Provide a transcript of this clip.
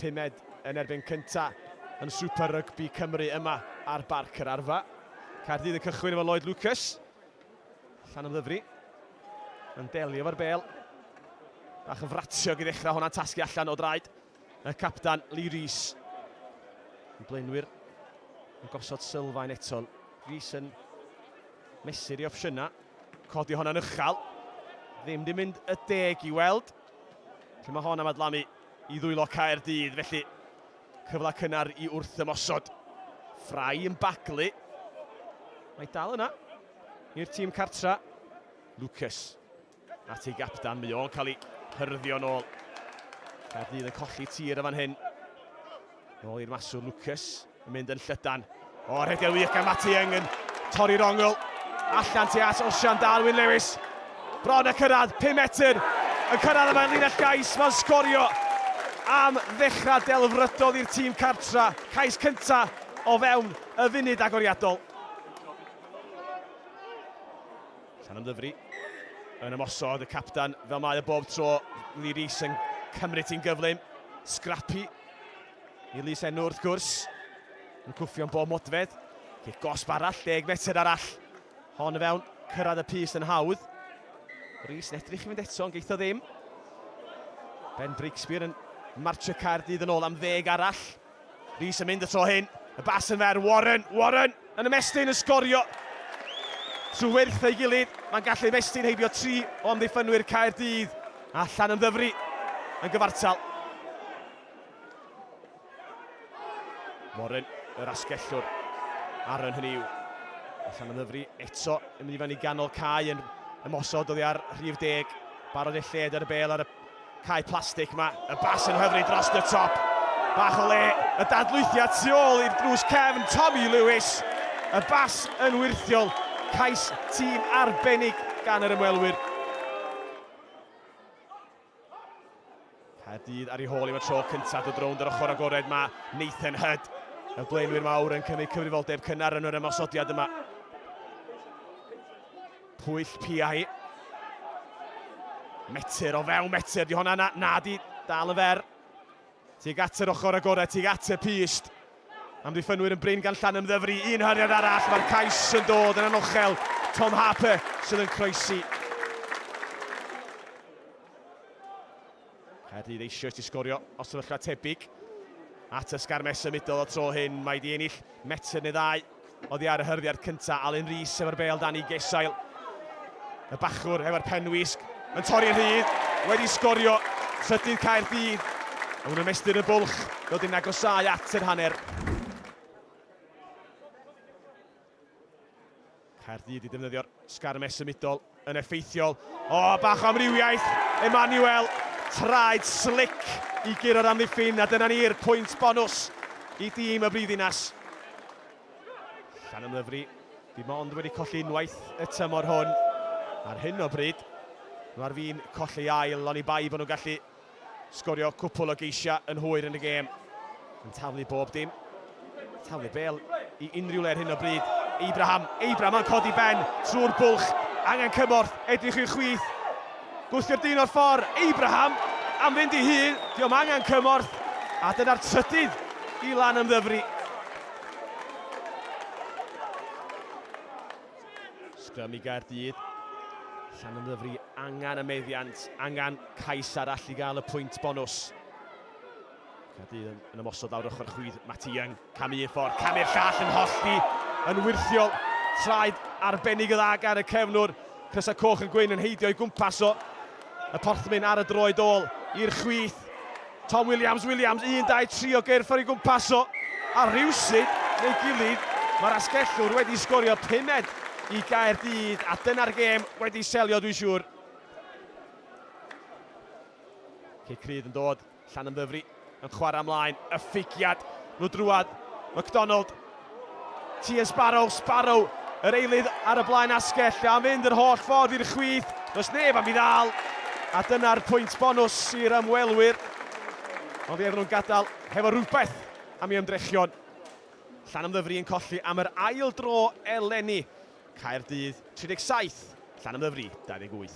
pumed yn erbyn cynta yn Super Rygbi Cymru yma ar Barc yr Arfau. Caerdydd yn cychwyn efo Lloyd Lucas. Llanymddyfri yn delio efo'r bêl. Bach yn fratiog i ddechrau hwnna'n tasgu allan o draed. Y captan Lee Rhys. Yn blaenwyr yn gosod sylfaen eto. Rhys yn mesur i opsiynau. Codi hwnna'n uchal. Ddim di mynd y 10 i weld. Lle mae hwn am adlamu i ddwylo Caerdydd, felly cyfle cynnar i wrth ymosod. Ffrai yn baglu. Mae dal yna i'r tîm cartra. Lucas at ei gapdan, mae o'n cael ei hyrddio nôl. Caerdydd yn colli tir y fan hyn. Nôl i'r maswr Lucas yn mynd yn llydan. O, rhedeg wych gan Mati Young yn torri'r ongl. Allan tu at Osian Darwin Lewis. Bron y cyrraedd, 5 metr. Yn cyrraedd yma linell gais, mae'n sgorio am ddechrau delfrydol i'r tîm cartra. Cais cynta o fewn y funud agoriadol. Llanymddyfri yn ymosod, y captan fel mae y bob tro. Lee Rhys yn cymryd hi'n gyflym. Scrappy i Lys Enw wrth gwrs. Yn cwffio'n bob modfedd. Gosb arall, 10 metr arall. Hon y fewn, cyrraedd y pys yn hawdd. Rhys yn edrych i fynd eto, ond geith o ddim. Ben Brixbyr yn martio Caerdydd yn ôl am 10 arall. Rhys yn mynd y tro hyn. Y bas yn fer, Warren yn ymestyn yn sgorio. Trwy wyrth ei gilydd, mae'n gallu ymestyn heibio 3 o amddiffynwyr Caerdydd. A Llanymddyfri yn gyfartal. Warren, yr asgellwr ar yn hynny yw. Llanymddyfri eto yn mynd i fyny ganol cae yn ymosod oddi ar rhif 10. Barod ei lled ar y bêl ar y cae plastig yma. Y bas yn hyfryd dros y top. Bach o le, y dadlwythiad tu ôl i'r drws cefn Tommy Lewis. Y bas yn wirthiol. Cais tîm arbennig gan yr ymwelwyr. Caerdydd ar ei hôl i'w tro cyntaf o drownd yr ochr agored yma. Nathan Hyd, y blaenwyr mawr yn cymryd cyfrifoldeb cynnar yn yr ymosodiad yma. Pwyll Piau. Metr o fewn metr, di honna na di, dal y fer. Tuag at yr ochr agored, tuag at y pyst. Amddiffynwyr yn brin gan Llanymddyfri, un hyriad arall, mae'r cais yn dod yn anochel. Tom Harper sydd yn croesi. Caerdydd eisiau i sgorio os sefyllfa tebyg. At y sgarmes y middle o tro hyn, mae di ennill metr neu 2 oddi ar y hyrddiad cyntaf. Alun Rhys efo'r bêl dan i gesail. Y bachwr efo'r penwisg yn torri'r rhydd, wedi sgorio. Trydydd Caerdydd. Yn ymestyn y bwlch, dod i'n agosau at yr hanner. Caerdydd i defnyddio'r sgarmes y middle yn effeithiol. O, bach o amrywiaeth. Emmanuel, traed slick i guro'r amddiffyn, a dyna ni'r pwynt bonus i dîm y brifddinas. Llanymddyfri, dim ond wedi colli unwaith y tymor hwn. Ar hyn o bryd, mae'r fi'n colli ail, ond i bai bod nhw'n gallu sgorio cwpl o geisiau yn hwyr yn y gêm. Yn taflu bob dim. Taflu bêl i unrhyw le ar hyn o bryd. Abraham yn codi ben trwy'r bwlch. Angen cymorth, edrych i'r chwith. Gwthio'r dyn o'r ffordd. Abraham am fynd i hun. Diolch angen cymorth. A dyna'r trydydd i Llanymddyfri. Sgrym i Gaerdydd. Llanymddyfri angen y meddiant, angen cais arall i gael y pwynt bonus. Caerdydd yn ymosod lawr ochr chwydd. Mati Young, cam un ffordd, cam i'r llall yn hollti, yn wirthiol. Traed arbennig o dda ar y cefnwr. Crysau coch yn gwyn yn heidio i gwmpas o. Y porthmyn ar y droed ôl i'r chwyth. Tom Williams, 1, 2, 3 o gyrff ar ei gwmpas o. A rhywsyd neu gilydd, mae'r asgellwr wedi sgorio 5 i Gaerdydd, a dyna'r gêm wedi selio, dwi'n siŵr. Cic Rhyd yn dod, Llanymddyfri yn chwarae ymlaen, y ffigiad, nhw drwad, McDonald, T.S. Sparrow, yr eilydd ar y blaen asgell, a mynd yr holl ffordd i'r chwyth, does neb am i ddal, a dyna'r pwynt bonus i'r ymwelwyr. Ond fe efo nhw'n gadael hefo rhywbeth am ei ymdrechion. Llanymddyfri yn colli am yr ail dro eleni. Caerdydd 37, Llanymddyfri 28.